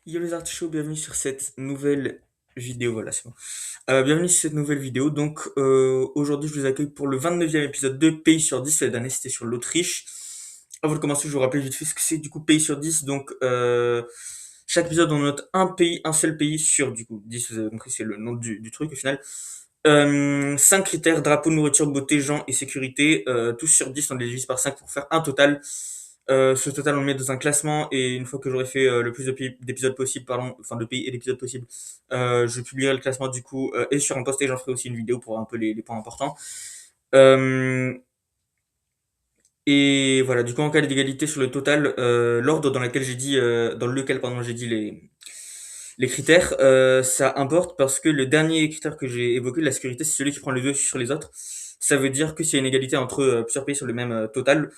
Yo les artichauts, bienvenue sur cette nouvelle vidéo, voilà c'est bon. Bienvenue sur cette nouvelle vidéo, donc aujourd'hui je vous accueille pour le 29e épisode de Pays sur 10, la dernière c'était sur l'Autriche. Avant de commencer je vous rappelle vite fait ce que c'est du coup Pays sur 10, donc chaque épisode on note un pays, un seul pays sur du coup 10, vous avez compris c'est le nom du truc au final. 5 critères, drapeau, nourriture, beauté, gens et sécurité, tous sur 10 on les divise par 5 pour faire un total. Ce total, on le met dans un classement et une fois que j'aurai fait le plus d'épisodes possible, pardon, enfin de pays et d'épisodes possibles, je publierai le classement du coup et sur un post et j'en ferai aussi une vidéo pour un peu les points importants. Euh, et voilà, du coup en cas d'égalité sur le total, l'ordre dans lequel pardon j'ai dit les critères, ça importe parce que le dernier critère que j'ai évoqué, la sécurité, c'est celui qui prend le dessus sur les autres. Ça veut dire que s'il y a une égalité entre plusieurs pays sur le même total,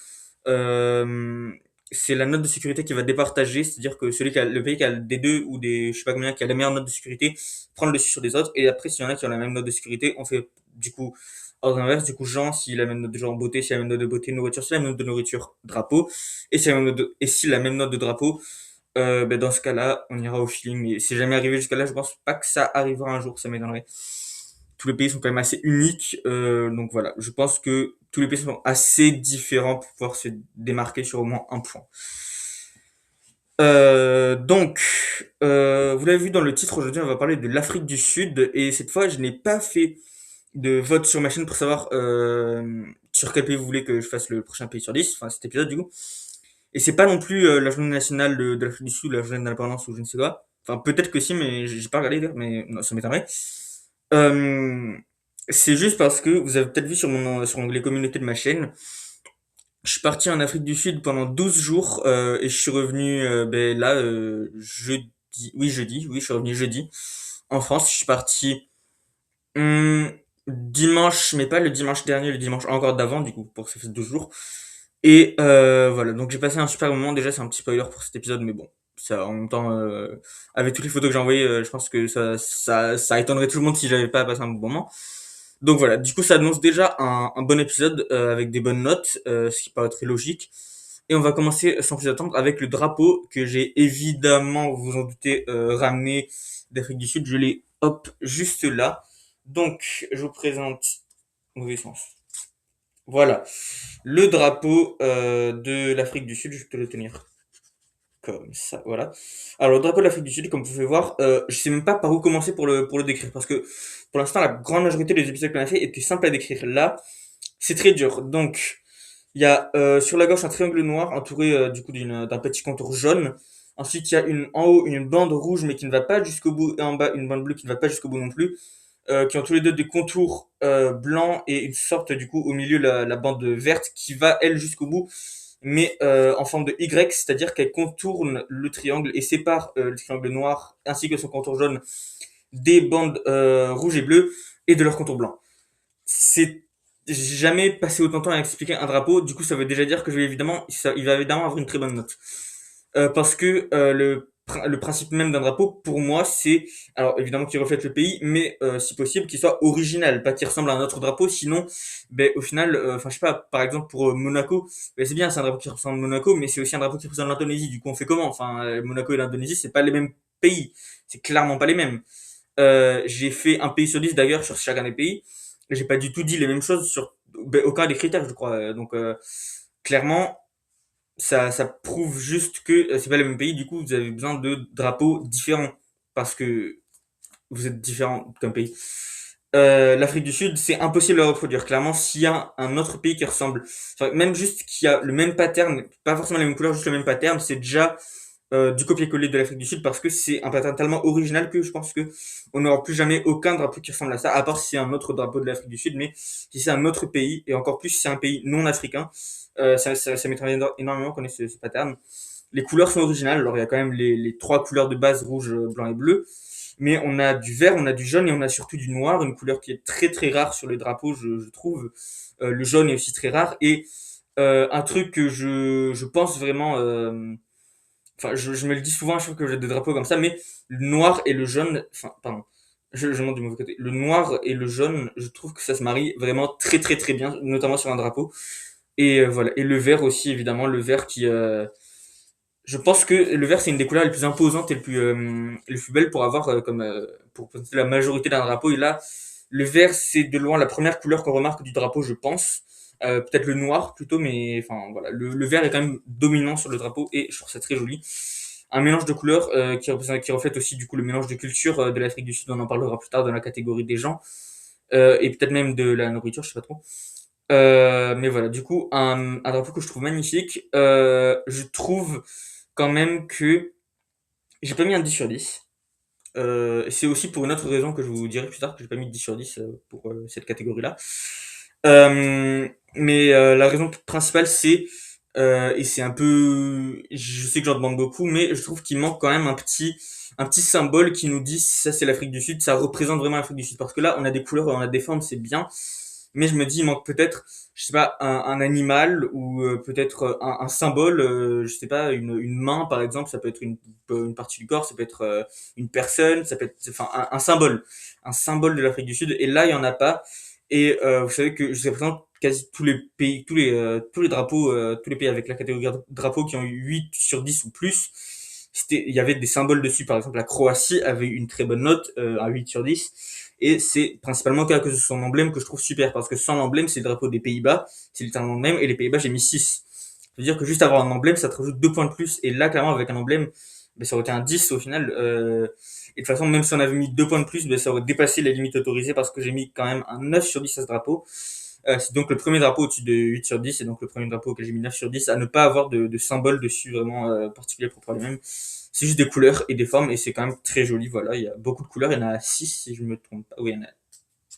euh, c'est la note de sécurité qui va départager, c'est-à-dire que le pays qui a des deux ou des, je sais pas combien, qui a la meilleure note de sécurité, prend le dessus sur les autres. Et après, s'il y en a qui ont la même note de sécurité, on fait du coup ordre inverse. Du coup, Jean, s'il a la même note de genre beauté, s'il a la même note de beauté, nourriture, s'il a la même note de nourriture, drapeau. Et s'il a la même note et s'il a la même note de drapeau, ben dans ce cas-là, on ira au feeling. Et c'est jamais arrivé jusqu'à là, je pense pas que ça arrivera un jour, ça m'étonnerait. Tous les pays sont quand même assez uniques, donc voilà, je pense que tous les pays sont assez différents pour pouvoir se démarquer sur au moins un point. Donc, vous l'avez vu dans le titre, aujourd'hui on va parler de l'Afrique du Sud, et cette fois je n'ai pas fait de vote sur ma chaîne pour savoir sur quel pays vous voulez que je fasse le prochain pays sur 10, enfin cet épisode du coup. Et c'est pas non plus la journée nationale de l'Afrique du Sud, la journée de l'indépendance ou je ne sais quoi. Enfin peut-être que si, mais j'ai pas regardé d'ailleurs, mais non, ça m'étonnerait. Euh, c'est juste parce que vous avez peut-être vu sur l'onglet communauté de ma chaîne, je suis parti en Afrique du Sud pendant 12 jours et je suis revenu ben, là jeudi, oui, je suis revenu jeudi en France. Je suis parti hum, dimanche, mais pas le dimanche dernier, le dimanche encore d'avant, du coup, pour que ça fait 12 jours. Et voilà, donc j'ai passé un super moment. Déjà, c'est un petit spoiler pour cet épisode, mais bon, ça en même temps, avec toutes les photos que j'ai envoyées, je pense que ça étonnerait tout le monde si j'avais pas passé un bon moment. Donc voilà, du coup ça annonce déjà un bon épisode avec des bonnes notes, ce qui paraît très logique. Et on va commencer sans plus attendre avec le drapeau que j'ai évidemment, vous vous en doutez, ramené d'Afrique du Sud. Je l'ai hop juste là. Donc je vous présente mauvais sens. Voilà, le drapeau de l'Afrique du Sud. Je vais te le tenir comme ça, voilà. Alors, le drapeau de l'Afrique du Sud, comme vous pouvez voir, je sais même pas par où commencer pour le décrire, parce que pour l'instant, la grande majorité des épisodes qu'on a fait étaient simples à décrire. Là, c'est très dur. Donc, il y a sur la gauche un triangle noir entouré du coup d'un petit contour jaune. Ensuite, il y a en haut une bande rouge mais qui ne va pas jusqu'au bout, et en bas une bande bleue qui ne va pas jusqu'au bout non plus, qui ont tous les deux des contours blancs et une sorte du coup au milieu la bande verte qui va elle jusqu'au bout mais en forme de Y, c'est-à-dire qu'elle contourne le triangle et sépare le triangle noir ainsi que son contour jaune des bandes rouges et bleues et de leur contour blanc. C'est J'ai jamais passé autant de temps à expliquer un drapeau, du coup ça veut déjà dire que il va évidemment avoir une très bonne note. Parce que le principe même d'un drapeau, pour moi, c'est, alors évidemment qu'il reflète le pays, mais si possible qu'il soit original, pas qu'il ressemble à un autre drapeau, sinon, ben, au final, enfin je sais pas, par exemple pour Monaco, ben, c'est bien, c'est un drapeau qui représente Monaco, mais c'est aussi un drapeau qui représente l'Indonésie, du coup on fait comment? Enfin, Monaco et l'Indonésie, c'est pas les mêmes pays, c'est clairement pas les mêmes. J'ai fait un pays sur 10 d'ailleurs sur chacun des pays, j'ai pas du tout dit les mêmes choses sur ben, aucun des critères, je crois. Donc clairement, ça prouve juste que c'est pas le même pays, du coup vous avez besoin de drapeaux différents parce que vous êtes différents comme pays. L'Afrique du Sud, c'est impossible à reproduire. Clairement, s'il y a un autre pays qui ressemble, enfin, même juste qui a le même pattern, pas forcément les mêmes couleurs, juste le même pattern, c'est déjà du copier-coller de l'Afrique du Sud parce que c'est un pattern tellement original que je pense que on n'aura plus jamais aucun drapeau qui ressemble à ça, à part si c'est un autre drapeau de l'Afrique du Sud, mais si c'est un autre pays, et encore plus si c'est un pays non africain, ça m'étonnerait énormément qu'on ait ce pattern. Les couleurs sont originales, alors il y a quand même les trois couleurs de base, rouge, blanc et bleu, mais on a du vert, on a du jaune et on a surtout du noir, une couleur qui est très très rare sur les drapeaux, je trouve. Le jaune est aussi très rare, et un truc que je pense vraiment... enfin, je me le dis souvent, je trouve que j'ai des drapeaux comme ça, mais le noir et le jaune, enfin, pardon, je monte du mauvais côté. Le noir et le jaune, je trouve que ça se marie vraiment très très très bien, notamment sur un drapeau. Et voilà. Et le vert aussi, évidemment, le vert qui, Je pense que le vert, c'est une des couleurs les plus imposantes et les plus belles pour avoir pour représenter la majorité d'un drapeau. Et là, le vert, c'est de loin la première couleur qu'on remarque du drapeau, je pense. Peut-être le noir plutôt, mais enfin voilà, le vert est quand même dominant sur le drapeau et je trouve ça très joli. Un mélange de couleurs qui reflète aussi du coup le mélange de culture de l'Afrique du Sud. On en parlera plus tard dans la catégorie des gens et peut-être même de la nourriture, je sais pas trop. Mais voilà, du coup, un drapeau que je trouve magnifique. Je trouve quand même que j'ai pas mis un 10 sur 10. C'est aussi pour une autre raison que je vous dirai plus tard que j'ai pas mis 10 sur 10 pour cette catégorie-là. Mais la raison principale, c'est, et c'est un peu, je sais que j'en demande beaucoup, mais je trouve qu'il manque quand même un petit symbole qui nous dit ça c'est l'Afrique du Sud, ça représente vraiment l'Afrique du Sud. Parce que là, on a des couleurs, on a des formes, c'est bien, mais je me dis, il manque peut-être, je sais pas, un animal ou peut-être un symbole, je sais pas, une main par exemple, ça peut être une partie du corps, ça peut être une personne, ça peut être, enfin, un symbole de l'Afrique du Sud. Et là, il y en a pas. Et vous savez que jusqu'à présent, quasi tous les pays, tous les drapeaux, tous les pays avec la catégorie drapeau qui ont eu 8 sur 10 ou plus, il y avait des symboles dessus. Par exemple, la Croatie avait une très bonne note, à 8 sur 10. Et c'est principalement à cause de son emblème que je trouve super, parce que sans l'emblème, c'est le drapeau des Pays-Bas, c'est littéralement le même, et les Pays-Bas, j'ai mis 6. Ça veut dire que juste avoir un emblème, ça te rajoute 2 points de plus, et là, clairement, avec un emblème, ben, ça aurait été un 10 au final. Et de toute façon, même si on avait mis 2 points de plus, ben, ça aurait dépassé la limite autorisée, parce que j'ai mis quand même un 9 sur 10 à ce drapeau. C'est donc le premier drapeau au-dessus de 8 sur 10, et donc le premier drapeau auquel j'ai mis 9 sur 10, à ne pas avoir de symbole dessus vraiment particulier propre à lui-même. C'est juste des couleurs et des formes, et c'est quand même très joli. Voilà, il y a beaucoup de couleurs, il y en a 6 si je me trompe pas. Oui, il y en a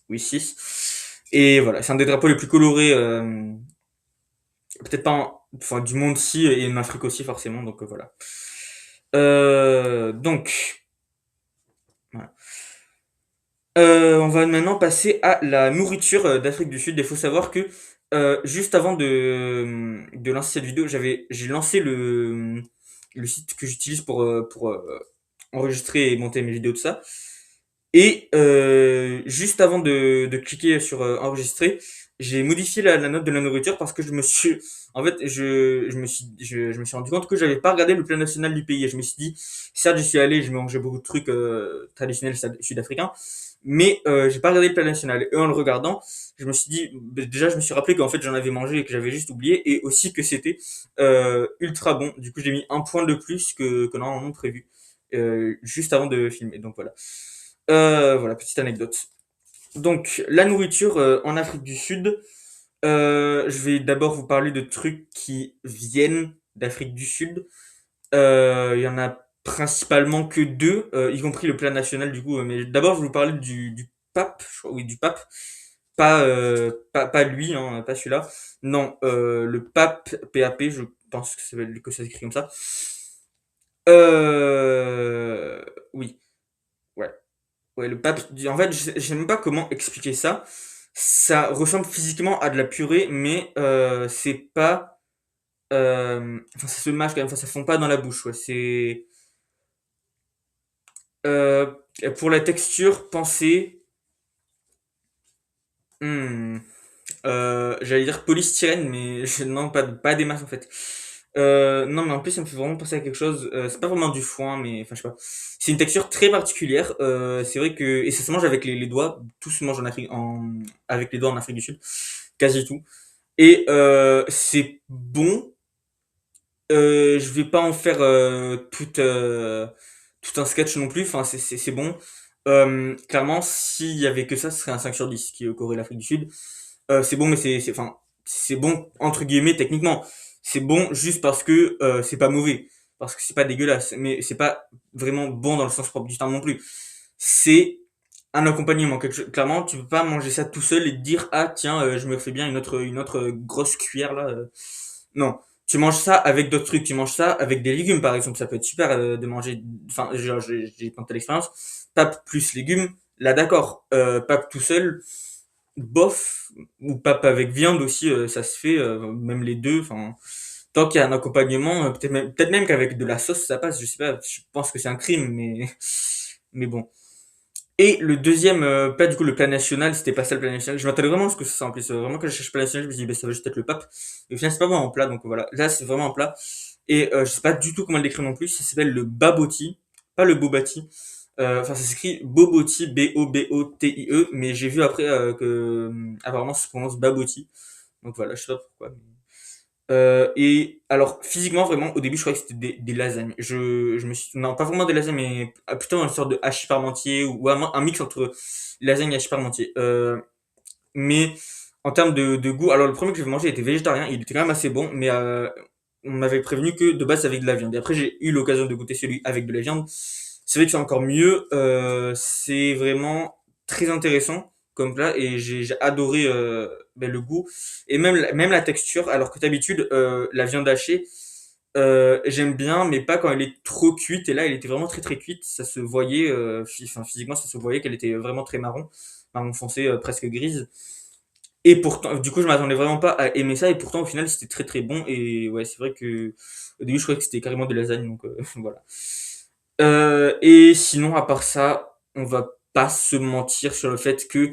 oui, 6. Et voilà, c'est un des drapeaux les plus colorés, peut-être pas enfin, du monde si, et en Afrique aussi forcément, donc voilà. Donc, voilà. On va maintenant passer à la nourriture d'Afrique du Sud. Il faut savoir que juste avant de lancer cette vidéo, j'ai lancé le site que j'utilise pour enregistrer et monter mes vidéos de ça. Et juste avant de cliquer sur enregistrer, j'ai modifié la note de la nourriture parce que en fait, je me suis rendu compte que j'avais pas regardé le plat national du pays. Et je me suis dit, certes, j'y suis allé, je mangeais beaucoup de trucs traditionnels sud-africains, mais j'ai pas regardé le plat national. Et en le regardant, je me suis dit, déjà, je me suis rappelé qu'en fait, j'en avais mangé et que j'avais juste oublié, et aussi que c'était ultra bon. Du coup, j'ai mis un point de plus que normalement prévu, juste avant de filmer. Donc voilà. Voilà, petite anecdote. Donc, la nourriture en Afrique du Sud. Je vais d'abord vous parler de trucs qui viennent d'Afrique du Sud. Il y en a principalement que deux, y compris le plat national du coup. Mais d'abord, je vais vous parler du pape. Oui, du pape. Pas lui, hein, pas celui-là. Non, le pape PAP, je pense que ça s'écrit comme ça. Oui, ouais. Ouais, le pape, en fait, je sais même pas comment expliquer ça. Ça ressemble physiquement à de la purée, mais c'est pas. Enfin, ça se mâche quand même, enfin, ça fond pas dans la bouche. Ouais. C'est. euh, pour la texture, pensez. hmm, J'allais dire polystyrène, mais non, pas des masses en fait. Non, mais en plus, ça me fait vraiment penser à quelque chose. C'est pas vraiment du foin, mais enfin, je sais pas. C'est une texture très particulière. C'est vrai que et ça se mange avec les doigts. Tout se mange avec les doigts en Afrique du Sud, quasi tout. Et c'est bon. Je vais pas en faire tout un sketch non plus. Enfin, c'est bon. Clairement, s'il y avait que ça, ce serait un 5 sur 10 qui aurait l'Afrique du Sud. C'est bon, mais enfin, c'est bon entre guillemets techniquement. C'est bon juste parce que c'est pas mauvais, parce que c'est pas dégueulasse, mais c'est pas vraiment bon dans le sens propre du terme non plus. C'est un accompagnement. Clairement, tu peux pas manger ça tout seul et te dire ah tiens, je me fais bien une autre grosse cuillère là. Non, tu manges ça avec d'autres trucs. Tu manges ça avec des légumes par exemple. Ça peut être super de manger. Enfin, j'ai tenté l'expérience. Pape plus légumes. Là d'accord. Pape tout seul bof, ou pape avec viande aussi, ça se fait, même les deux. Enfin, tant qu'il y a un accompagnement, peut-être même qu'avec de la sauce ça passe. Je sais pas, je pense que c'est un crime, mais mais bon. Et le deuxième, pas du coup le plat national, c'était pas ça le plat national. Je m'attendais vraiment à ce que ça en plus. Vraiment quand je cherche plat national, je me dis bah, ça va juste être le pape. Et au final c'est pas vraiment un plat, donc voilà. Là c'est vraiment un plat. Et je sais pas du tout comment le décrire non plus. Ça s'appelle le baboti, pas le bobati. Enfin, ça s'écrit boboti, B-O-B-O-T-I-E, mais j'ai vu après que apparemment ça se prononce baboti. Donc voilà, je sais pas pourquoi. Et alors, physiquement, vraiment, au début, je croyais que c'était des lasagnes. Je me suis... Non, pas vraiment des lasagnes, mais plutôt une sorte de hachis parmentier ou un mix entre lasagne et hachis parmentier. Mais en termes de goût, alors le premier que j'ai mangé était végétarien, il était quand même assez bon, mais on m'avait prévenu que de base, c'est avec de la viande. Et après, j'ai eu l'occasion de goûter celui avec de la viande. C'est vrai que c'est encore mieux. C'est vraiment très intéressant comme plat et j'ai adoré ben, le goût et même la texture. Alors que d'habitude, la viande hachée, j'aime bien, mais pas quand elle est trop cuite. Et là, elle était vraiment très très cuite. Ça se voyait, enfin, physiquement, ça se voyait qu'elle était vraiment très marron, marron foncé, presque grise. Et pourtant, du coup, je m'attendais vraiment pas à aimer ça. Et pourtant, au final, c'était très très bon. Et ouais, c'est vrai que au début, je croyais que c'était carrément des lasagnes. Donc voilà. Et sinon, à part ça, on va pas se mentir sur le fait que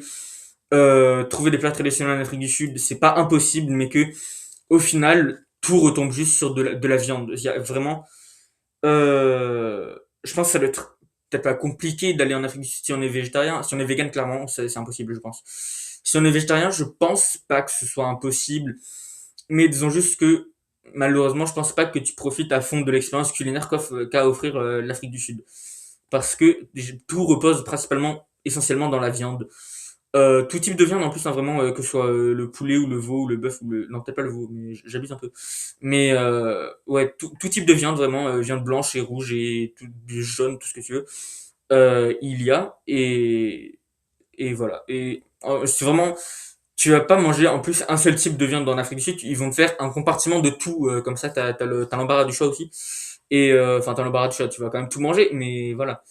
trouver des plats traditionnels en Afrique du Sud, c'est pas impossible, mais que au final, tout retombe juste sur de la viande. Il y a vraiment, je pense que ça doit être peut-être pas compliqué d'aller en Afrique du Sud si on est végétarien. Si on est vegan, clairement, c'est impossible, je pense. Si on est végétarien, je pense pas que ce soit impossible, mais disons juste que malheureusement, je pense pas que tu profites à fond de l'expérience culinaire qu'a offrir l'Afrique du Sud parce que tout repose principalement, essentiellement dans la viande. Tout type de viande en plus, hein, vraiment, que ce soit le poulet ou le veau ou le bœuf ou le... Non, peut-être pas le veau, mais j'abuse un peu. Mais ouais, tout type de viande, vraiment, viande blanche et rouge et tout, du jaune, tout ce que tu veux, il y a. Et voilà. Et c'est vraiment... Tu vas pas manger en plus un seul type de viande dans l'Afrique du Sud, ils vont te faire un compartiment de tout, comme ça t'as l'embarras du choix aussi. Et enfin t'as l'embarras du choix, tu vas quand même tout manger, mais voilà.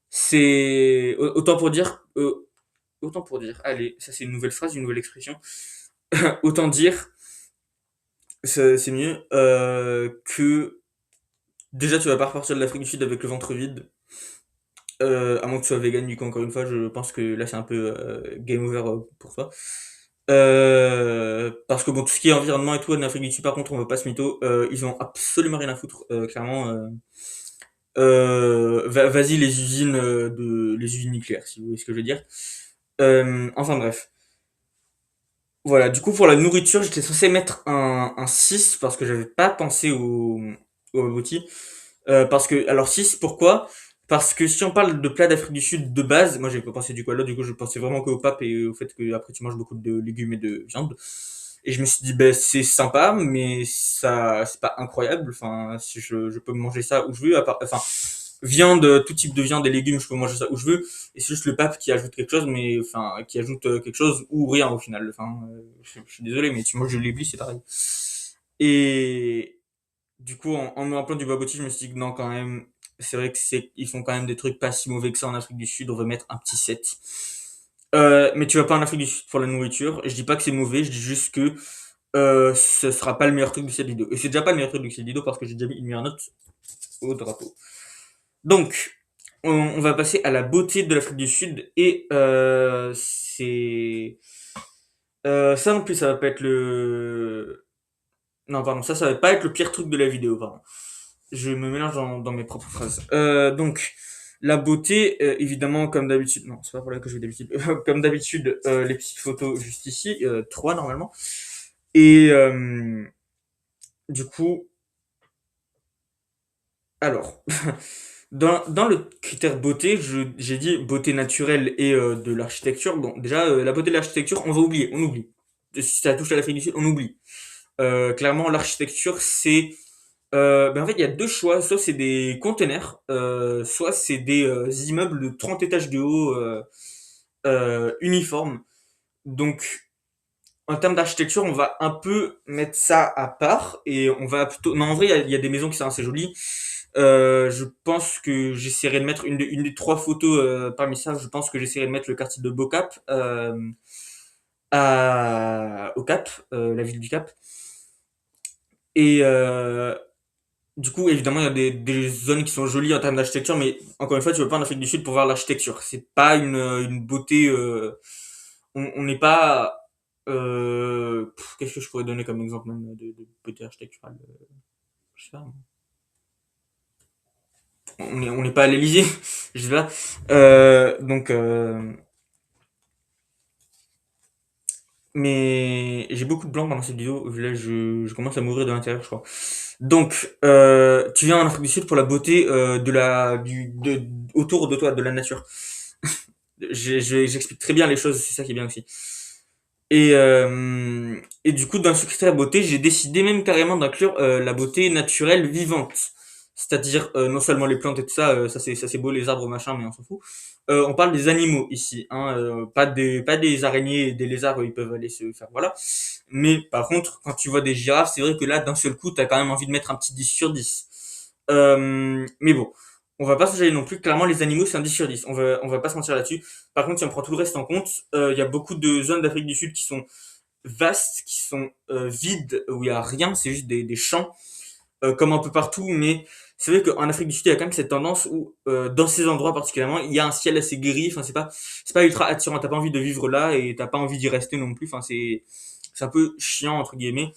C'est autant pour dire, allez, ça c'est une nouvelle phrase, une nouvelle expression. Autant dire, c'est mieux que déjà tu vas pas repartir de l'Afrique du Sud avec le ventre vide, à moins que tu sois vegan. Du coup, encore une fois, je pense que là c'est un peu game over pour toi. Parce que bon, tout ce qui est environnement et tout en Afrique du Sud, par contre, on va pas se mytho, ils ont absolument rien à foutre, clairement. Vas-y les usines nucléaires, si vous voyez ce que je veux dire. Enfin bref. Voilà, du coup pour la nourriture, j'étais censé mettre un 6 parce que j'avais pas pensé au abouti. Parce que, alors 6 pourquoi? Parce que si on parle de plats d'Afrique du Sud de base, moi j'avais pas pensé du coup à l'autre, du coup je pensais vraiment qu'au pape et au fait que après tu manges beaucoup de légumes et de viande. Et je me suis dit, ben c'est sympa, mais ça c'est pas incroyable. Enfin, si je peux manger ça où je veux, enfin viande, tout type de viande et légumes, je peux manger ça où je veux. Et c'est juste le pape qui ajoute quelque chose, mais enfin qui ajoute quelque chose ou rien au final. Enfin, je suis désolé, mais tu manges de l'éblis, c'est pareil. Et du coup, en me rappelant du baboti, je me suis dit que non, quand même, c'est vrai que ils font quand même des trucs pas si mauvais que ça en Afrique du Sud. On va mettre un petit 7. Mais tu vas pas en Afrique du Sud pour la nourriture. Je dis pas que c'est mauvais, je dis juste que ce sera pas le meilleur truc du Celido. Et c'est déjà pas le meilleur truc du Celido parce que j'ai déjà mis une meilleure note au drapeau. Donc, on va passer à la beauté de l'Afrique du Sud et c'est ça non plus, ça va pas être le non pardon, ça va pas être le pire truc de la vidéo, pardon. Je me mélange dans mes propres phrases. Donc la beauté, évidemment comme d'habitude, non c'est pas pour là que je vais d'habitude, comme d'habitude les petites photos juste ici, trois normalement. Et du coup, alors dans le critère beauté, j'ai dit beauté naturelle et de l'architecture. Bon, déjà, la beauté de l'architecture, on va oublier, on oublie. Si ça touche à l'Afrique du Sud, on oublie. Clairement, l'architecture, c'est... ben en fait, il y a deux choix. Soit c'est des conteneurs, soit c'est des immeubles de 30 étages de haut uniformes. Donc, en termes d'architecture, on va un peu mettre ça à part et on va plutôt. Non, en vrai, il y a des maisons qui sont assez jolies. Je pense que j'essaierai de mettre une des trois photos parmi ça. Je pense que j'essaierai de mettre le quartier de Bocap au Cap, la ville du Cap. Et du coup, évidemment, il y a des zones qui sont jolies en termes d'architecture, mais encore une fois, tu vas pas en Afrique du Sud pour voir l'architecture. C'est pas une beauté. On n'est pas. Qu'est-ce que je pourrais donner comme exemple même de beauté architecturale? Je sais pas, on n'est pas à l'Elysée, je sais pas. Donc, mais j'ai beaucoup de blanc pendant cette vidéo. Là, je commence à mourir de l'intérieur, je crois. Donc, tu viens en Afrique du Sud pour la beauté autour de toi, de la nature. J'explique très bien les choses, c'est ça qui est bien aussi. Et du coup, dans ce critère beauté, j'ai décidé même carrément d'inclure la beauté naturelle vivante. C'est-à-dire non seulement les plantes et tout ça, ça c'est beau les arbres machin, mais on s'en fout. On parle des animaux ici, hein, pas des araignées et des lézards, ils peuvent aller se faire voilà. Mais par contre, quand tu vois des girafes, c'est vrai que là, d'un seul coup, t'as quand même envie de mettre un petit 10 sur 10. Mais bon, on va pas se gêner non plus. Clairement, les animaux, c'est un 10 sur 10. On va pas se mentir là-dessus. Par contre, si on prend tout le reste en compte, il y a beaucoup de zones d'Afrique du Sud qui sont vastes, qui sont vides, où il y a rien, c'est juste des champs, comme un peu partout. Mais c'est vrai qu'en Afrique du Sud, il y a quand même cette tendance où, dans ces endroits particulièrement, il y a un ciel assez gris. Enfin, c'est pas ultra attirant. T'as pas envie de vivre là et t'as pas envie d'y rester non plus. Enfin, c'est un peu chiant entre guillemets.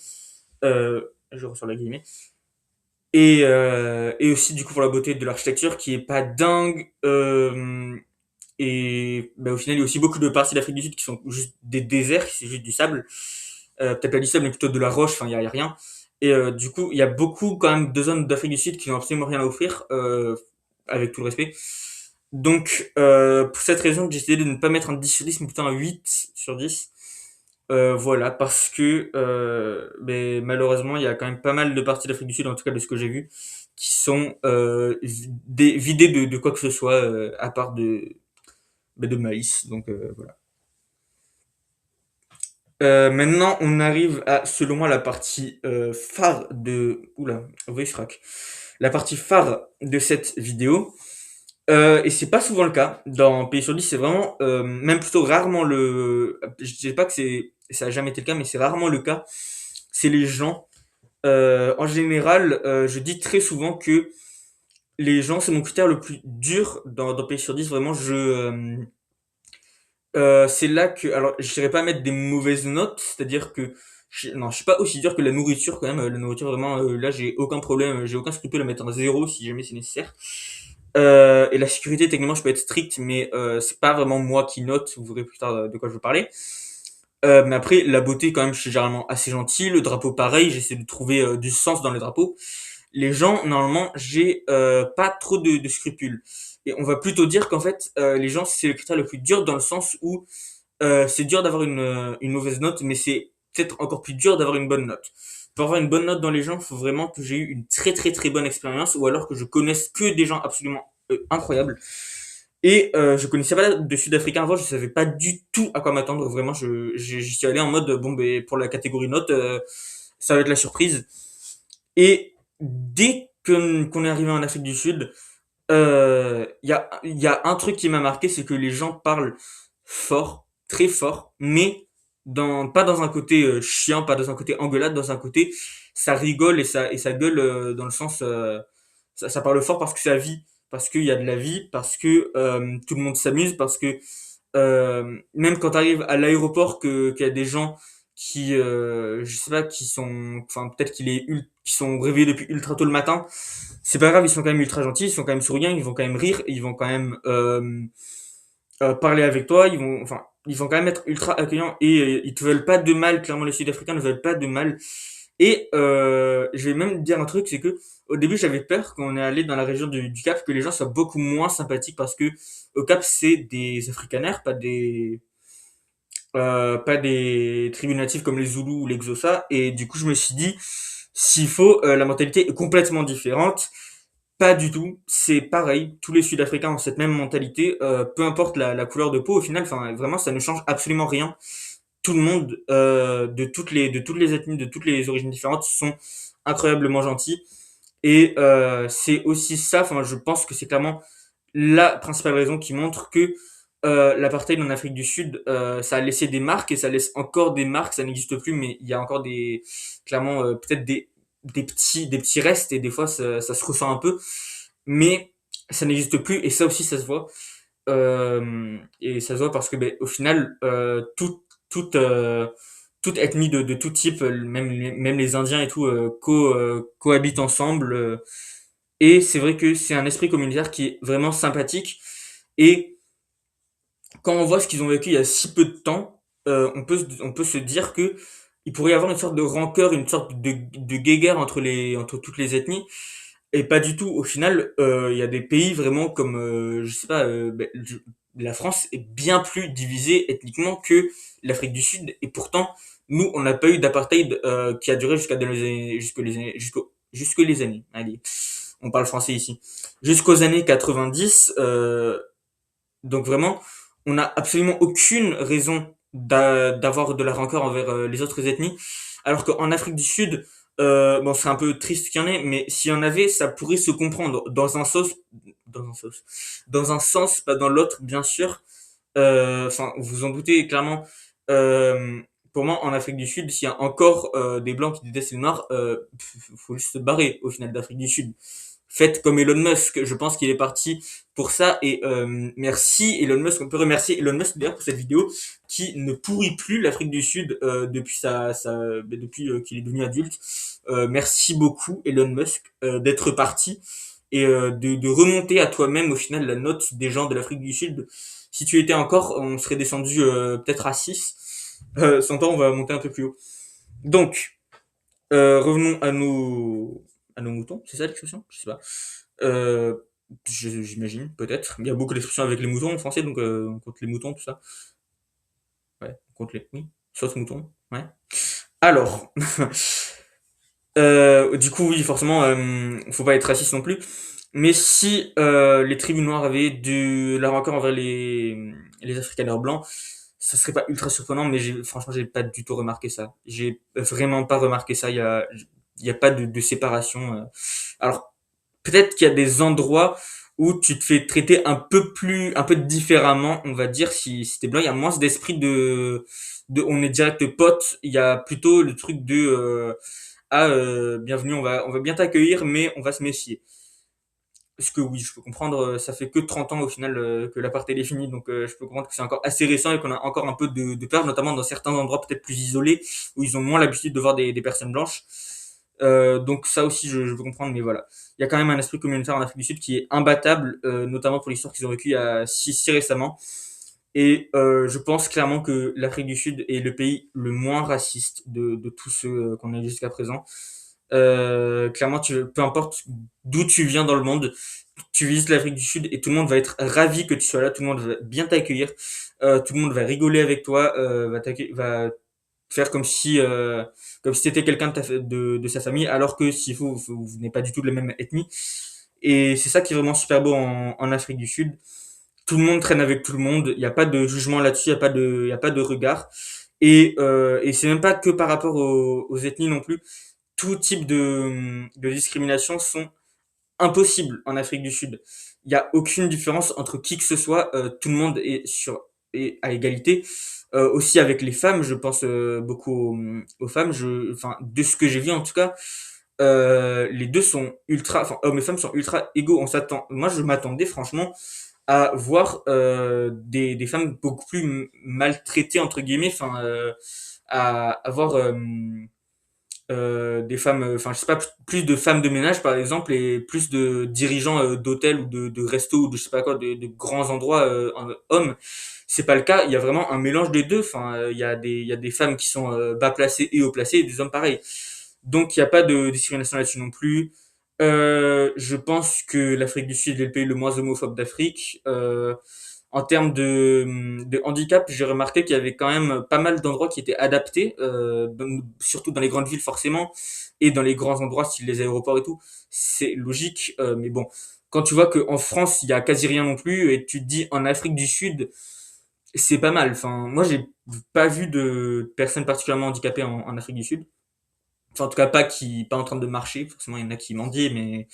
Je ressors la guillemets. Et aussi du coup pour la beauté de l'architecture qui est pas dingue. Et bah, au final, il y a aussi beaucoup de parties d'Afrique du Sud qui sont juste des déserts, c'est juste du sable. Peut-être pas du sable, mais plutôt de la roche, enfin, y a rien. Et du coup, il y a beaucoup quand même de zones d'Afrique du Sud qui n'ont absolument rien à offrir, avec tout le respect. Donc, pour cette raison, j'ai décidé de ne pas mettre un 10 sur 10, mais plutôt un 8 sur 10. Voilà, parce que mais malheureusement, il y a quand même pas mal de parties d'Afrique du Sud, en tout cas de ce que j'ai vu, qui sont vidées de quoi que ce soit, à part de maïs. Donc voilà. Maintenant, on arrive à, selon moi, la partie phare de... Oula, voice crack. La partie phare de cette vidéo. Et c'est pas souvent le cas. Dans Pays sur 10, c'est vraiment, même plutôt rarement le... Je dis pas que ça a jamais été le cas, mais c'est rarement le cas. C'est les gens. En général, je dis très souvent que les gens, c'est mon critère le plus dur dans Pays sur 10. Vraiment, c'est là que, alors, je dirais pas mettre des mauvaises notes, c'est-à-dire que, non, je suis pas aussi dur que la nourriture quand même. La nourriture, vraiment, là, j'ai aucun problème, j'ai aucun scrupule à mettre un zéro si jamais c'est nécessaire. Et la sécurité, techniquement, je peux être strict, mais c'est pas vraiment moi qui note. Vous verrez plus tard de quoi je veux parler. Mais après, la beauté, quand même, je suis généralement assez gentil. Le drapeau, pareil, j'essaie de trouver du sens dans le drapeau. Les gens, normalement, j'ai pas trop de scrupules. Et on va plutôt dire qu'en fait, les gens, c'est le critère le plus dur dans le sens où c'est dur d'avoir une mauvaise note, mais c'est peut-être encore plus dur d'avoir une bonne note. Pour avoir une bonne note dans les gens, il faut vraiment que j'ai eu une très très très bonne expérience, ou alors que je connaisse que des gens absolument incroyables. Et je connaissais pas de Sud-Africains avant, je savais pas du tout à quoi m'attendre. Vraiment, j'y suis allé en mode bon, ben pour la catégorie note, ça va être la surprise. Et dès qu'on est arrivé en Afrique du Sud, il y a un truc qui m'a marqué, c'est que les gens parlent fort, très fort, mais pas dans un côté chiant, pas dans un côté engueulade, dans un côté ça rigole et ça gueule dans le sens ça parle fort parce que ça vit, parce qu'il y a de la vie, parce que tout le monde s'amuse, parce que même quand tu arrives à l'aéroport qu'il y a des gens qui je sais pas qui sont enfin peut-être qui sont réveillés depuis ultra tôt le matin, c'est pas grave, ils sont quand même ultra gentils, ils sont quand même souriants, ils vont quand même rire, ils vont quand même parler avec toi, ils vont quand même être ultra accueillants et ils te veulent pas de mal. Clairement, les Sud-Africains ne veulent pas de mal. Et je vais même dire un truc, c'est que au début, j'avais peur quand on est allé dans la région du Cap que les gens soient beaucoup moins sympathiques parce que au Cap, c'est des Afrikaners, pas des tribus natives comme les Zoulous ou les Xhosa. Et du coup, je me suis dit, s'il faut, la mentalité est complètement différente. Pas du tout, c'est pareil. Tous les Sud-Africains ont cette même mentalité, peu importe la couleur de peau. Au final, enfin, vraiment, ça ne change absolument rien. Tout le monde, de toutes les ethnies, de toutes les origines différentes, sont incroyablement gentils. Et c'est aussi ça. Enfin, je pense que c'est clairement la principale raison qui montre que l'apartheid en Afrique du Sud, ça a laissé des marques et ça laisse encore des marques. Ça n'existe plus, mais il y a encore clairement, peut-être des petits restes et des fois ça se ressent un peu, mais ça n'existe plus et ça aussi ça se voit. Et ça se voit parce que ben, au final, toute toute ethnie de tout type, même les Indiens et tout, cohabitent ensemble. Et c'est vrai que c'est un esprit communautaire qui est vraiment sympathique. Et quand on voit ce qu'ils ont vécu il y a si peu de temps, on peut se dire que il pourrait y avoir une sorte de rancœur, une sorte de guéguerre entre toutes les ethnies. Et pas du tout. Au final, il y a des pays vraiment comme, je sais pas, la France est bien plus divisée ethniquement que l'Afrique du Sud. Et pourtant, nous, on n'a pas eu d'apartheid qui a duré jusque les années. Allez, on parle français ici. Jusqu'aux années 90. Donc vraiment, on n'a absolument aucune raison d'avoir de la rancœur envers les autres ethnies. Alors qu'en Afrique du Sud, bon, c'est un peu triste qu'il y en ait, mais s'il y en avait, ça pourrait se comprendre dans un sens, pas dans l'autre, bien sûr. Enfin, vous vous en doutez clairement. Euh, pour moi, en Afrique du Sud, s'il y a encore des blancs qui détestent les noirs, faut juste se barrer au final d'Afrique du Sud. Faites comme Elon Musk, je pense qu'il est parti pour ça et merci Elon Musk, on peut remercier Elon Musk d'ailleurs pour cette vidéo qui ne pourrit plus l'Afrique du Sud depuis qu'il est devenu adulte. Merci beaucoup Elon Musk d'être parti et de remonter à toi-même au final la note des gens de l'Afrique du Sud. Si tu étais encore, on serait descendu peut-être à 6. Sans temps, on va monter un peu plus haut. Donc, revenons à nos moutons, c'est ça l'expression? Je sais pas. Euh, J'imagine, peut-être. Il y a beaucoup d'expressions avec les moutons en français, donc on compte les moutons, tout ça. Ouais, on compte les. Oui, sauce mouton, ouais. Alors, du coup, oui, forcément, faut pas être raciste non plus. Mais si les tribus noires avaient de la rancœur envers les Afrikaners blancs, ça serait pas ultra surprenant, mais franchement, j'ai pas du tout remarqué ça. J'ai vraiment pas remarqué ça. Il y a pas de séparation. Alors, peut-être qu'il y a des endroits où tu te fais traiter un peu différemment, on va dire, si t'es blanc. Il y a moins d'esprit on est direct potes. Il y a plutôt le truc bienvenue, on va bien t'accueillir, mais on va se méfier. Parce que oui, je peux comprendre, ça fait que 30 ans au final que l'apartheid est fini, donc je peux comprendre que c'est encore assez récent et qu'on a encore un peu de peur, notamment dans certains endroits peut-être plus isolés, où ils ont moins l'habitude de voir des personnes blanches. Donc ça aussi, je peux comprendre, mais voilà. Il y a quand même un esprit communautaire en Afrique du Sud qui est imbattable, notamment pour l'histoire qu'ils ont vécue il y a si récemment. Et je pense clairement que l'Afrique du Sud est le pays le moins raciste de tous ceux qu'on a eu jusqu'à présent. Clairement, peu importe d'où tu viens dans le monde, tu visites l'Afrique du Sud et tout le monde va être ravi que tu sois là, tout le monde va bien t'accueillir, tout le monde va rigoler avec toi, va faire comme si t'étais quelqu'un de sa famille, alors que si vous n'êtes pas du tout de la même ethnie. Et c'est ça qui est vraiment super beau en Afrique du Sud. Tout le monde traîne avec tout le monde, il n'y a pas de jugement là-dessus, il y a pas de regard. Et c'est même pas que par rapport aux ethnies non plus. Tout type de discrimination sont impossibles en Afrique du Sud. Il n'y a aucune différence entre qui que ce soit, tout le monde est à égalité. Aussi avec les femmes, je pense beaucoup aux femmes. Enfin, de ce que j'ai vu en tout cas, les deux sont enfin hommes et femmes sont ultra égaux. Moi je m'attendais franchement à voir des femmes beaucoup plus maltraitées entre guillemets, enfin à avoir des femmes, enfin je sais pas, plus de femmes de ménage par exemple et plus de dirigeants d'hôtels ou de restos ou de je sais pas quoi, de grands endroits hommes. C'est pas le cas, il y a vraiment un mélange des deux. Enfin, il y a des femmes qui sont bas placées et haut placées et des hommes pareils. Donc il n'y a pas de discrimination là-dessus non plus. Je pense que l'Afrique du Sud est le pays le moins homophobe d'Afrique. En termes de handicap, j'ai remarqué qu'il y avait quand même pas mal d'endroits qui étaient adaptés, surtout dans les grandes villes forcément, et dans les grands endroits, style les aéroports et tout. C'est logique, mais bon, quand tu vois qu'en France, il y a quasi rien non plus, et tu te dis en Afrique du Sud, c'est pas mal. Enfin, moi, j'ai pas vu de personnes particulièrement handicapées en Afrique du Sud. Enfin, en tout cas, pas en train de marcher. Forcément, il y en a qui mendiaient, mais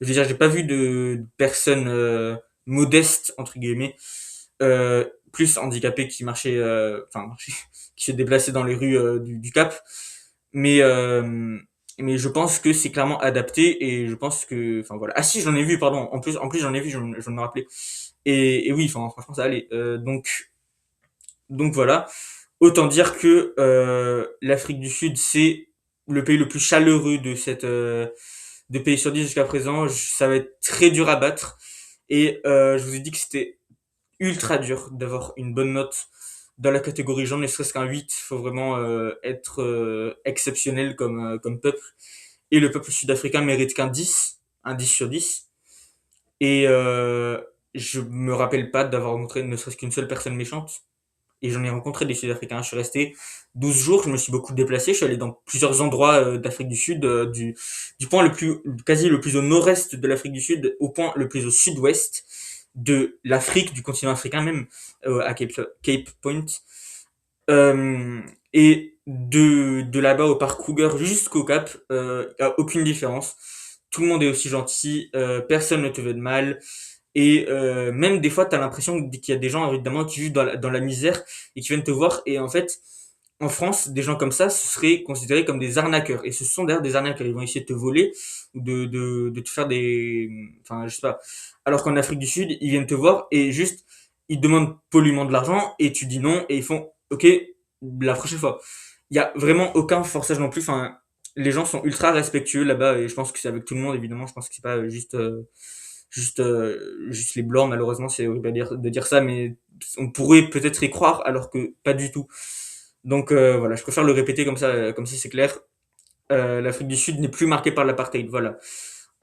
je veux dire, j'ai pas vu de personnes modestes entre guillemets, plus handicapées qui marchaient, qui se déplaçaient dans les rues du Cap. Mais mais je pense que c'est clairement adapté et je pense que, enfin voilà. Ah si, j'en ai vu, pardon. En plus, j'en ai vu, je me rappelais. Et oui, enfin, franchement, ça allait. Donc voilà. Autant dire que l'Afrique du Sud, c'est le pays le plus chaleureux de pays sur 10 jusqu'à présent. Ça va être très dur à battre. Et je vous ai dit que c'était ultra dur d'avoir une bonne note dans la catégorie genre, ne serait-ce qu'un 8. Il faut vraiment être exceptionnel comme peuple. Et le peuple sud-africain mérite qu'un 10, un 10 sur 10. Et je me rappelle pas d'avoir rencontré ne serait-ce qu'une seule personne méchante. Et j'en ai rencontré des Sud-Africains. Je suis resté 12 jours, je me suis beaucoup déplacé, je suis allé dans plusieurs endroits d'Afrique du Sud, du point le plus, quasi le plus au nord-est de l'Afrique du Sud, au point le plus au sud-ouest de l'Afrique, du continent africain même, à Cape Point. Euh, et de là-bas au parc Kruger jusqu'au Cap, y a aucune différence. Tout le monde est aussi gentil, personne ne te veut de mal. Et même des fois, tu as l'impression qu'il y a des gens, évidemment, qui vivent dans la misère et qui viennent te voir. Et en fait, en France, des gens comme ça, ce seraient considérés comme des arnaqueurs. Et ce sont d'ailleurs des arnaqueurs. Ils vont essayer de te voler ou de te faire des... Enfin, je sais pas. Alors qu'en Afrique du Sud, ils viennent te voir et juste, ils demandent pollument de l'argent et tu dis non et ils font OK, la prochaine fois. Il y a vraiment aucun forçage non plus. Enfin, les gens sont ultra respectueux là-bas et je pense que c'est avec tout le monde, évidemment. Je pense que c'est pas juste les blancs, malheureusement, c'est horrible de dire ça, mais on pourrait peut-être y croire alors que pas du tout. Donc voilà, je préfère le répéter comme ça, comme si c'est clair. L'Afrique du Sud n'est plus marquée par l'apartheid. Voilà.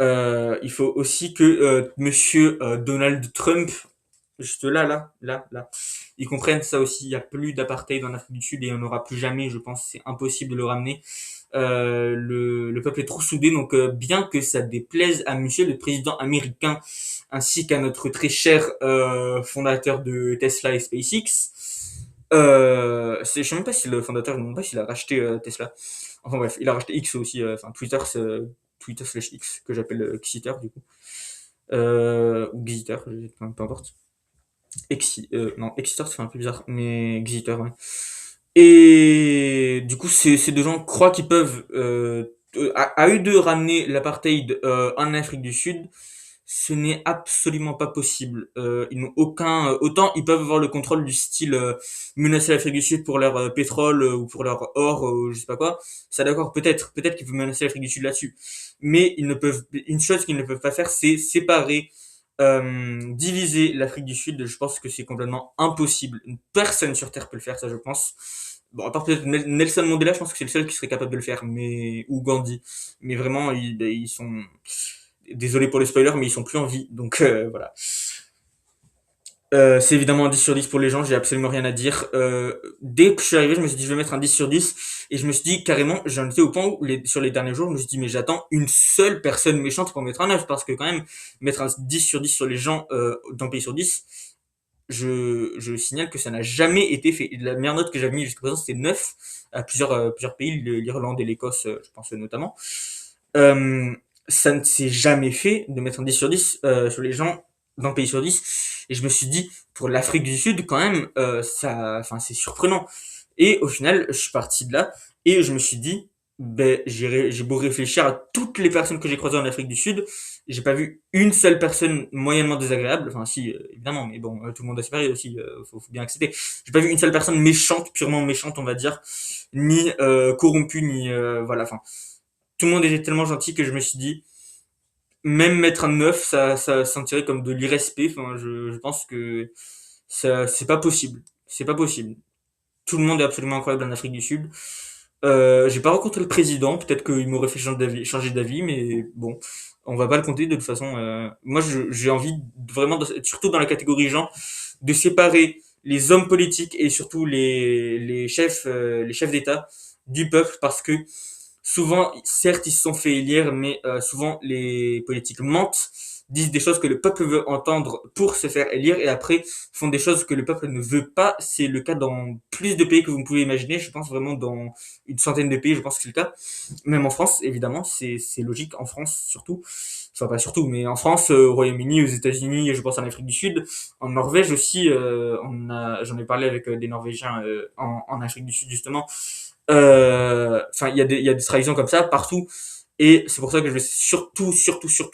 Il faut aussi que Monsieur Donald Trump, juste là, ils comprennent ça aussi. Il n'y a plus d'apartheid en Afrique du Sud et il n'y en aura plus jamais. Je pense c'est impossible de le ramener. Le peuple est trop soudé, donc bien que ça déplaise à Monsieur le président américain ainsi qu'à notre très cher fondateur de Tesla et SpaceX. Je sais même pas si le fondateur, je ne sais même pas s'il a racheté Tesla. Enfin bref, il a racheté X aussi, enfin Twitter, Twitter slash X, que j'appelle Xiter du coup. Ou Xiter, peu importe. Non, Exeter, ça fait un peu bizarre, mais Exeter, ouais. Et du coup, ces deux gens croient qu'ils peuvent, à eux deux, ramener l'apartheid en Afrique du Sud. Ce n'est absolument pas possible. Ils n'ont aucun... autant ils peuvent avoir le contrôle du style menacer l'Afrique du Sud pour leur pétrole ou pour leur or ou je sais pas quoi. Ça d'accord, peut-être qu'ils peuvent menacer l'Afrique du Sud là-dessus. Mais ils ne peuvent... Une chose qu'ils ne peuvent pas faire, c'est séparer diviser l'Afrique du Sud. Je pense que c'est complètement impossible. Personne sur Terre peut le faire, ça je pense. Bon, à part peut-être Nelson Mandela, je pense que c'est le seul qui serait capable de le faire, mais ou Gandhi. Mais vraiment, ils sont désolé pour les spoilers, mais ils sont plus en vie. Donc voilà. C'est évidemment un 10 sur 10 pour les gens, j'ai absolument rien à dire. Dès que je suis arrivé, je me suis dit je vais mettre un 10 sur 10 et je me suis dit carrément, j'en étais au point où sur les derniers jours, je me suis dit mais j'attends une seule personne méchante pour mettre un 9 parce que quand même mettre un 10 sur 10 sur les gens d'un pays sur 10, je signale que ça n'a jamais été fait. La meilleure note que j'avais mis jusqu'à présent c'était 9 à plusieurs pays, l'Irlande et l'Écosse, je pense notamment. Euh, Ça ne s'est jamais fait de mettre un 10 sur 10 sur les gens d'un pays sur 10. Et je me suis dit, pour l'Afrique du Sud, quand même, enfin, c'est surprenant. Et au final, je suis parti de là et je me suis dit, ben, j'ai beau réfléchir à toutes les personnes que j'ai croisées en Afrique du Sud, j'ai pas vu une seule personne moyennement désagréable. Enfin, si, évidemment, mais bon, tout le monde a ses périodes aussi, faut bien accepter. J'ai pas vu une seule personne méchante, purement méchante, on va dire, ni corrompue, ni voilà. Enfin, tout le monde était tellement gentil que je me suis dit, même mettre un 9, ça sentirait comme de l'irrespect. Enfin, je pense que ça, c'est pas possible. C'est pas possible. Tout le monde est absolument incroyable en Afrique du Sud. J'ai pas rencontré le président, peut-être qu'il m'aurait fait changer d'avis, mais bon, on va pas le compter de toute façon. Moi, j'ai envie vraiment, surtout dans la catégorie gens, de séparer les hommes politiques et surtout les chefs d'État du peuple parce que souvent, certes, ils se sont fait élire, mais souvent les politiques mentent, disent des choses que le peuple veut entendre pour se faire élire, et après font des choses que le peuple ne veut pas. C'est le cas dans plus de pays que vous ne pouvez imaginer. Je pense vraiment dans une centaine de pays, je pense que c'est le cas. Même en France, évidemment, c'est logique. En France, surtout. Enfin, pas surtout, mais en France, au Royaume-Uni, aux États-Unis, je pense en Afrique du Sud, en Norvège aussi. J'en ai parlé avec des Norvégiens en Afrique du Sud justement. Enfin, il y a des trahisons comme ça partout. Et c'est pour ça que je vais surtout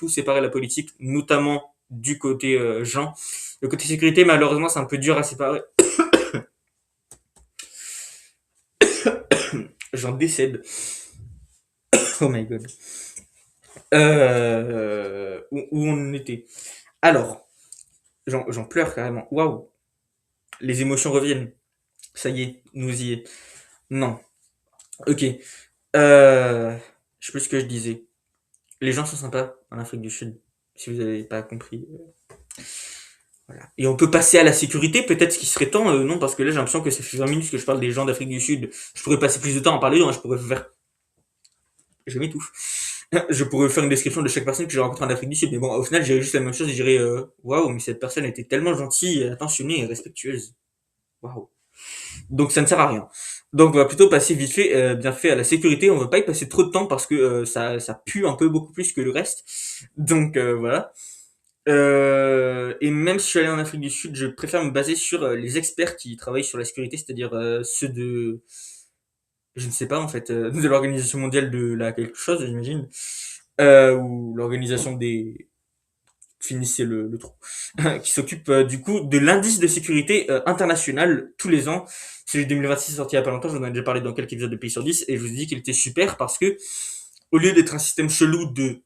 séparer la politique, notamment du côté Jean. Le côté sécurité, malheureusement, c'est un peu dur à séparer. J'en décède. Oh my god. Où on était? Alors, j'en pleure carrément. Waouh, les émotions reviennent. Ça y est, nous y est. Non. Ok. Je sais plus ce que je disais. Les gens sont sympas en Afrique du Sud. Si vous n'avez pas compris. Voilà. Et on peut passer à la sécurité, peut-être ce qui serait temps, non, parce que là j'ai l'impression que ça fait 20 minutes que je parle des gens d'Afrique du Sud. Je pourrais passer plus de temps à en parler, hein, je pourrais faire. Je m'étouffe. Je pourrais faire une description de chaque personne que j'ai rencontrée en Afrique du Sud, mais bon, au final, j'irais juste la même chose, je dirais, waouh, mais cette personne était tellement gentille, attentionnée et respectueuse. Waouh. Donc ça ne sert à rien. Donc on va plutôt passer vite fait, bien fait à la sécurité. On va pas y passer trop de temps parce que ça pue un peu beaucoup plus que le reste. Donc voilà. Et même si je suis allé en Afrique du Sud, je préfère me baser sur les experts qui travaillent sur la sécurité, c'est-à-dire ceux de, je ne sais pas en fait, de l'Organisation mondiale de la quelque chose, j'imagine, ou l'organisation des, finissez le trou, qui s'occupe du coup de l'indice de sécurité international tous les ans. Celui de 2026 est sorti il y a pas longtemps, j'en ai déjà parlé dans quelques épisodes de Pays sur 10 et je vous ai dit qu'il était super parce que au lieu d'être un système chelou de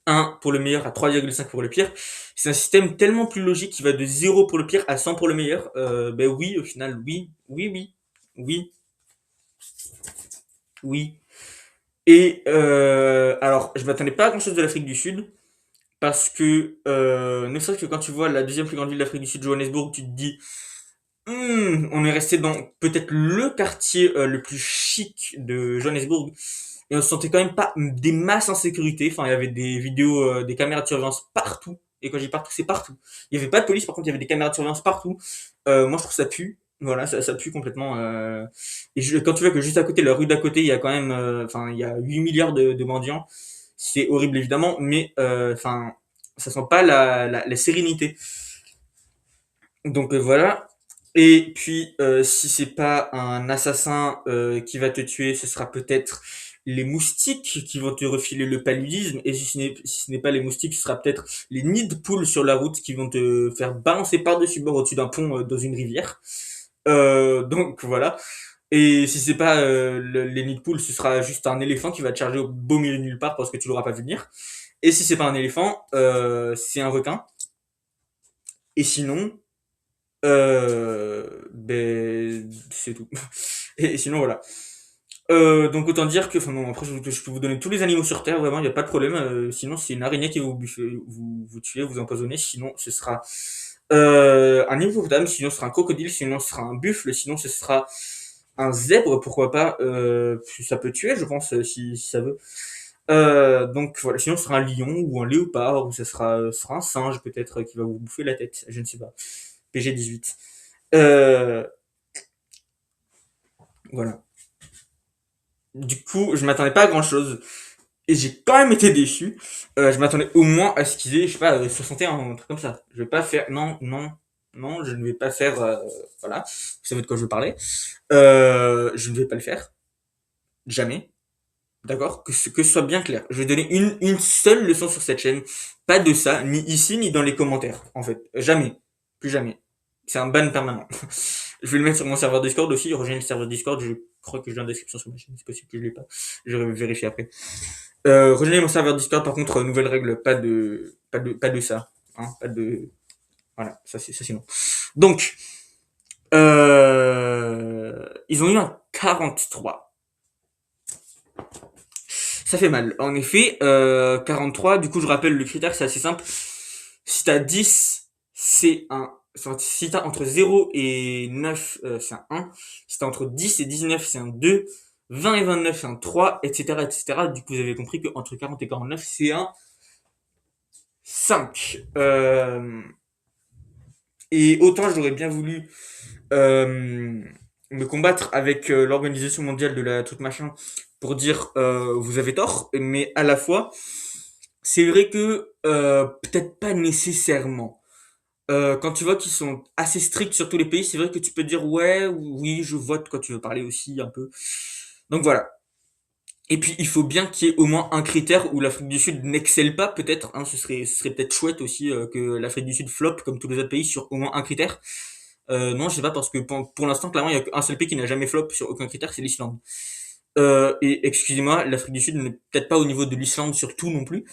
1 pour le meilleur à 3,5 pour le pire, c'est un système tellement plus logique qui va de 0 pour le pire à 100 pour le meilleur. Ben oui, au final, oui, oui, oui, oui, oui. Et alors, je m'attendais pas à grand chose de l'Afrique du Sud. Parce que, ne serait-ce que quand tu vois la deuxième plus grande ville d'Afrique du Sud, Johannesburg, tu te dis, on est resté dans peut-être le quartier le plus chic de Johannesburg, et on se sentait quand même pas des masses en sécurité. Enfin, il y avait des vidéos, des caméras de surveillance partout. Et quand je dis partout, c'est partout. Il y avait pas de police, par contre, il y avait des caméras de surveillance partout. Moi, je trouve ça pue. Voilà, ça pue complètement. Et quand tu vois que juste à côté, la rue d'à côté, il y a quand même, enfin, il y a 8 milliards de mendiants. C'est horrible évidemment, mais enfin, ça sent pas la sérénité. Donc voilà. Et puis, si c'est pas un assassin qui va te tuer, ce sera peut-être les moustiques qui vont te refiler le paludisme. Et si ce n'est pas les moustiques, ce sera peut-être les nids de poules sur la route qui vont te faire balancer par-dessus bord au-dessus d'un pont dans une rivière. Donc voilà. Et si c'est pas les nids de poules, ce sera juste un éléphant qui va te charger au beau milieu de nulle part parce que tu l'auras pas vu venir. Et si c'est pas un éléphant, c'est un requin. Et sinon, ben, c'est tout. Et sinon, voilà. Donc autant dire que, enfin non, après je peux vous donner tous les animaux sur Terre, vraiment, il n'y a pas de problème. Sinon, c'est une araignée qui va vous buffer, vous tuer, vous empoisonner. Sinon, ce sera un hippopotame, sinon ce sera un crocodile, sinon ce sera un buffle, sinon ce sera un zèbre, pourquoi pas. Ça peut tuer, je pense, si ça veut. Donc voilà, sinon ce sera un lion ou un léopard, ou ce sera un singe peut-être qui va vous bouffer la tête, je ne sais pas. PG-18. Euh, voilà. Du coup, je m'attendais pas à grand chose. Et j'ai quand même été déçu. Je m'attendais au moins à ce qu'ils aient, je sais pas, 61, un truc comme ça. Je vais pas faire. Non, non, non, je ne vais pas faire. Voilà. Vous savez de quoi je veux parler. Je ne vais pas le faire. Jamais. D'accord, que ce soit bien clair. Je vais donner une seule leçon sur cette chaîne. Pas de ça, ni ici, ni dans les commentaires, en fait. Jamais. Plus jamais. C'est un ban permanent. Je vais le mettre sur mon serveur Discord aussi. Rejoignez le serveur Discord. Je crois que j'ai en description sur ma chaîne. C'est possible que je l'ai pas. Je vais vérifier après. Rejoignez mon serveur Discord. Par contre, nouvelle règle. Pas de ça. Hein, pas de, voilà. Ça c'est non. Donc, ils ont eu un 43. Ça fait mal. En effet, 43, du coup, je rappelle le critère, c'est assez simple. Si t'as 10, c'est un. Si t'as entre 0 et 9, c'est un 1. Si t'as entre 10 et 19, c'est un 2. 20 et 29, c'est un 3, etc., etc. Du coup, vous avez compris qu'entre 40 et 49, c'est un 5. Et autant j'aurais bien voulu me combattre avec l'Organisation mondiale de la truc machin pour dire vous avez tort, mais à la fois, c'est vrai que peut-être pas nécessairement. Quand tu vois qu'ils sont assez stricts sur tous les pays, c'est vrai que tu peux dire ouais, oui, je vote quand tu veux parler aussi un peu. Donc voilà. Et puis il faut bien qu'il y ait au moins un critère où l'Afrique du Sud n'excelle pas, peut-être. Hein, ce serait peut-être chouette aussi que l'Afrique du Sud flop comme tous les autres pays sur au moins un critère. Non, je sais pas parce que pour l'instant, clairement, il y a qu'un seul pays qui n'a jamais flop sur aucun critère, c'est l'Islande. Et excusez-moi, l'Afrique du Sud n'est peut-être pas au niveau de l'Islande sur tout non plus.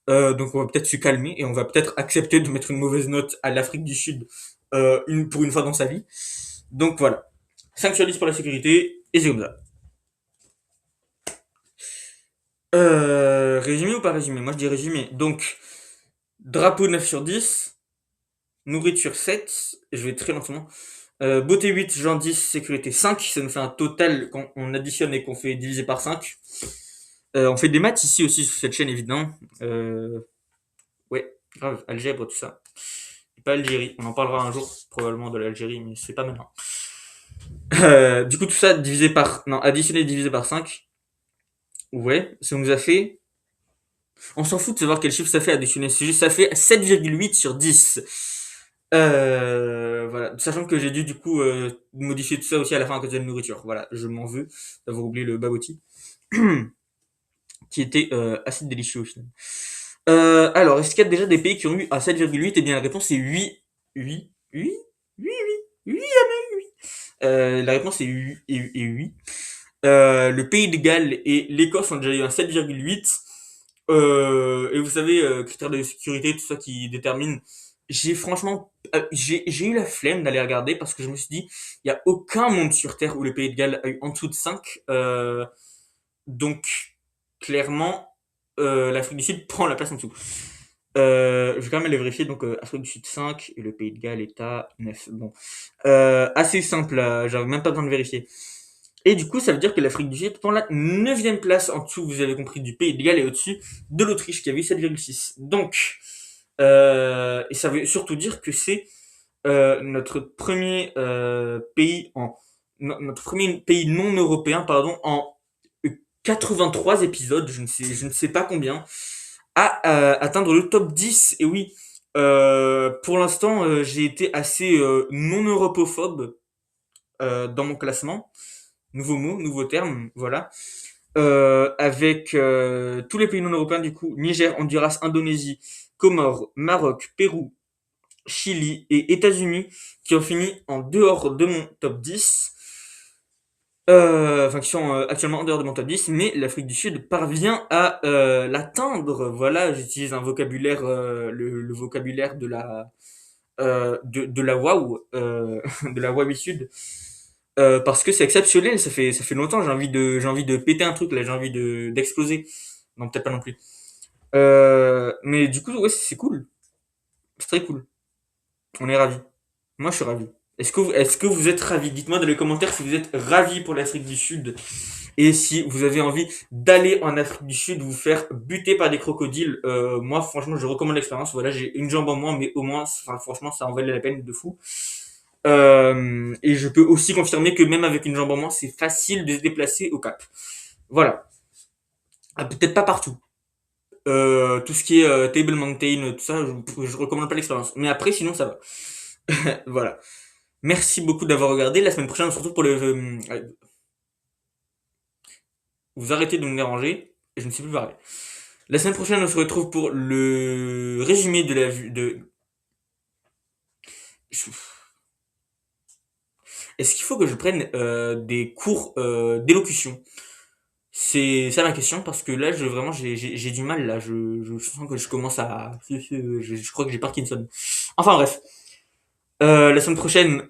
Donc on va peut-être se calmer et on va peut-être accepter de mettre une mauvaise note à l'Afrique du Sud pour une fois dans sa vie. Donc voilà. 5 sur 10 pour la sécurité, et c'est comme ça. Résumé ou pas résumé? Moi je dis résumé. Donc, drapeau 9 sur 10, nourriture 7, je vais très lentement. Beauté 8, Jean 10, sécurité 5, ça nous fait un total, quand on additionne et qu'on fait diviser par 5. On fait des maths ici aussi sur cette chaîne évidemment. Ouais, grave, algèbre, tout ça. Et pas Algérie, on en parlera un jour probablement de l'Algérie, mais c'est pas maintenant. Du coup tout ça divisé par... Non, additionné divisé par 5. Ouais, ça nous a fait... On s'en fout de savoir quel chiffre ça fait additionné, c'est juste ça fait 7,8 sur 10. Voilà, sachant que j'ai dû du coup modifier tout ça aussi à la fin à cause de la nourriture. Voilà, je m'en veux d'avoir oublié le baboti, qui était assez délicieux au final. Alors, est-ce qu'il y a déjà des pays qui ont eu à 7,8? Eh bien, la réponse est oui. Oui, oui, oui, oui, oui, oui. La réponse est oui. Oui. Le Pays de Galles et l'Écosse ont déjà eu un 7,8. Et vous savez, critères de sécurité, tout ça qui détermine. J'ai franchement, j'ai eu la flemme d'aller regarder parce que je me suis dit, il y a aucun monde sur Terre où le Pays de Galles a eu en dessous de 5. Donc, clairement, l'Afrique du Sud prend la place en dessous. Je vais quand même aller vérifier. Donc, Afrique du Sud 5 et le Pays de Galles est à 9. Bon. Assez simple, là. J'avais même pas besoin de vérifier. Et du coup, ça veut dire que l'Afrique du Sud prend la 9e place en dessous, vous avez compris, du Pays de Galles et au-dessus de l'Autriche qui avait 7,6. Donc, et ça veut surtout dire que c'est notre premier pays notre premier pays non européen, pardon, en 83 épisodes, je ne sais pas combien, à atteindre le top 10. Et oui, pour l'instant, j'ai été assez non europophobe dans mon classement. Nouveau mot, nouveau terme, voilà. Avec tous les pays non européens, du coup, Niger, Honduras, Indonésie, Comores, Maroc, Pérou, Chili et États-Unis, qui ont fini en dehors de mon top 10. Enfin, qui sont actuellement en dehors de mon top 10, mais l'Afrique du Sud parvient à l'atteindre. Voilà, j'utilise un vocabulaire, le vocabulaire de la waouh, de la Wabi Sud. Parce que c'est exceptionnel, ça fait longtemps, j'ai envie de péter un truc là, j'ai envie d'exploser. Non, peut-être pas non plus. Mais du coup, ouais, c'est cool, c'est très cool. On est ravis. Moi, je suis ravi. Est-ce que vous êtes ravis? Dites-moi dans les commentaires si vous êtes ravis pour l'Afrique du Sud et si vous avez envie d'aller en Afrique du Sud vous faire buter par des crocodiles. Moi, franchement, je recommande l'expérience. Voilà, j'ai une jambe en moins, mais au moins, enfin, franchement, ça en valait la peine de fou. Et je peux aussi confirmer que même avec une jambe en moins, c'est facile de se déplacer au Cap. Voilà. Ah, peut-être pas partout. Tout ce qui est Table Mountain, tout ça, je recommande pas l'expérience. Mais après, sinon, ça va. Voilà. Merci beaucoup d'avoir regardé. La semaine prochaine, on se retrouve pour le... vous arrêtez de me déranger. Je ne sais plus parler. La semaine prochaine, on se retrouve pour le résumé de la vue de... Est-ce qu'il faut que je prenne des cours d'élocution? C'est ça ma question parce que là, vraiment, j'ai du mal là. Je sens que je commence à... Je crois que j'ai Parkinson. Enfin bref. La semaine prochaine,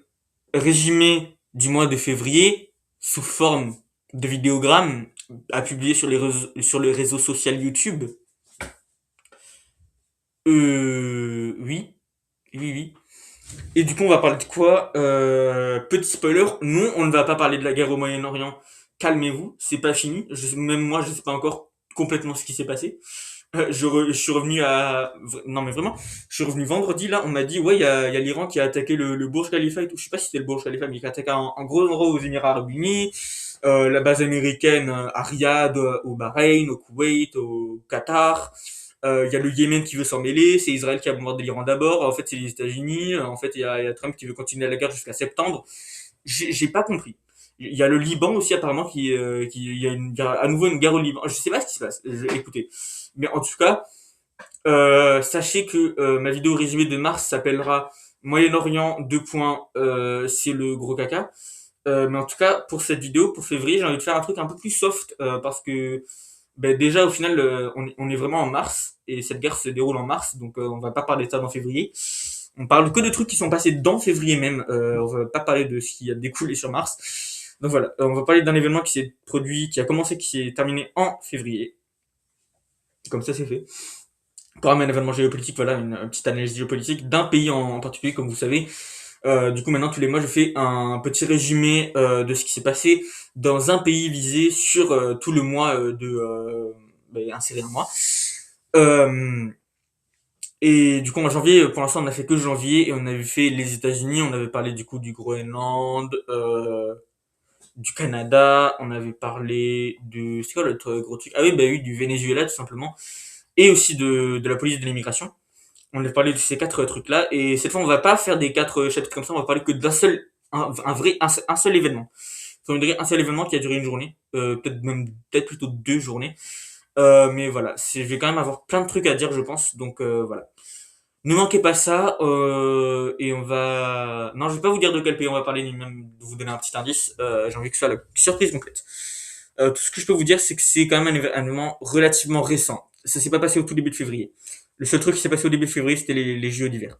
résumé du mois de février sous forme de vidéogramme à publier sur le réseau social YouTube. Oui, oui, oui. Et du coup, on va parler de quoi? Petit spoiler, non, on ne va pas parler de la guerre au Moyen-Orient. Calmez-vous, c'est pas fini. Même moi, je sais pas encore complètement ce qui s'est passé. Je suis revenu à... Non mais vraiment, je suis revenu vendredi, là, on m'a dit, ouais, il y a l'Iran qui a attaqué le Burj Khalifa et tout. Je sais pas si c'était le Burj Khalifa, mais qui a attaqué un gros endroit aux Émirats Arabes Unis, la base américaine à Riyad, au Bahreïn, au Koweït, au Qatar. Il y a le Yémen qui veut s'en mêler, c'est Israël qui a bombardé l'Iran d'abord, en fait c'est les États-Unis, en fait il y a Trump qui veut continuer la guerre jusqu'à septembre. J'ai pas compris. Il y a le Liban aussi apparemment il y a à nouveau une guerre au Liban. Je sais pas ce qui se passe. Écoutez, mais en tout cas, sachez que ma vidéo résumée de mars s'appellera Moyen-Orient 2 points, c'est le gros caca. Mais en tout cas, pour cette vidéo, pour février, j'ai envie de faire un truc un peu plus soft parce que déjà, au final, on est vraiment en mars et cette guerre se déroule en mars, donc on va pas parler de ça dans février. On parle que de trucs qui sont passés dans février même. On va pas parler de ce qui a découlé sur mars. Donc voilà, on va parler d'un événement qui s'est produit, qui a commencé, qui s'est terminé en février. Comme ça, c'est fait. Quand même un événement géopolitique, voilà, une petite analyse géopolitique d'un pays en particulier, comme vous savez. Du coup, maintenant, tous les mois, je fais un petit résumé de ce qui s'est passé dans un pays visé sur tout le mois insérer un mois. Euh, et du coup, en janvier, pour l'instant, on a fait que janvier et on avait fait les États-Unis, on avait parlé du coup du Groenland, du Canada, on avait parlé de... C'est quoi l'autre gros truc? Ah oui, bah oui, du Venezuela, tout simplement. Et aussi de la police de l'immigration. On a parlé de ces quatre trucs-là, et cette fois, on va pas faire des quatre chapitres comme ça, on va parler que d'un seul, un seul événement. Ça veut dire un seul événement qui a duré une journée, peut-être plutôt 2 journées. Mais voilà, je vais quand même avoir plein de trucs à dire, je pense, donc voilà. Ne manquez pas ça, et on va... Non, je vais pas vous dire de quel pays on va parler, ni même vous donner un petit indice, j'ai envie que ce soit la surprise complète. Tout ce que je peux vous dire, c'est que c'est quand même un événement relativement récent. Ça s'est pas passé au tout début de février. Le seul truc qui s'est passé au début de février, c'était les JO d'hiver.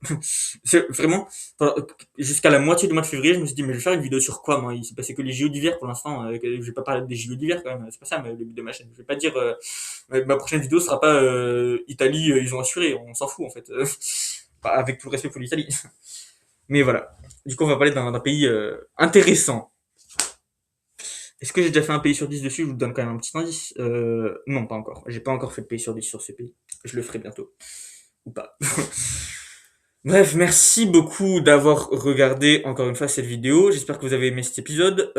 C'est vraiment, jusqu'à la moitié du mois de février, je me suis dit, mais je vais faire une vidéo sur quoi, moi? Il s'est passé que les JO d'hiver pour l'instant. Je vais pas parler des JO d'hiver quand même. C'est pas ça, le but de ma chaîne. Je vais pas dire, ma prochaine vidéo sera pas Italie, ils ont assuré. On s'en fout en fait. Avec tout le respect pour l'Italie. Mais voilà. Du coup, on va parler d'un pays intéressant. Est-ce que j'ai déjà fait un pays sur 10 dessus? Je vous donne quand même un petit indice. Non, pas encore. J'ai pas encore fait de pays sur 10 sur ce pays. Je le ferai bientôt. Ou pas. Bref, merci beaucoup d'avoir regardé encore une fois cette vidéo. J'espère que vous avez aimé cet épisode.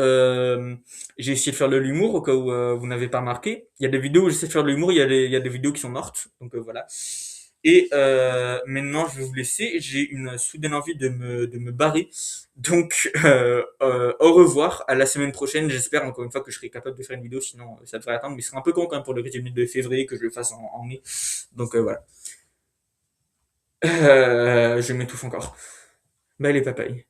J'ai essayé de faire de l'humour au cas où vous n'avez pas remarqué. Il y a des vidéos où j'essaie de faire de l'humour, il y a des vidéos qui sont mortes. Donc voilà. Et maintenant, je vais vous laisser. J'ai une soudaine envie de me barrer. Donc, au revoir. À la semaine prochaine. J'espère encore une fois que je serai capable de faire une vidéo. Sinon, ça devrait attendre. Mais ce sera un peu con quand même pour le résumé de février que je le fasse en mai. Donc voilà. Je m'étouffe encore. Bye les papayes.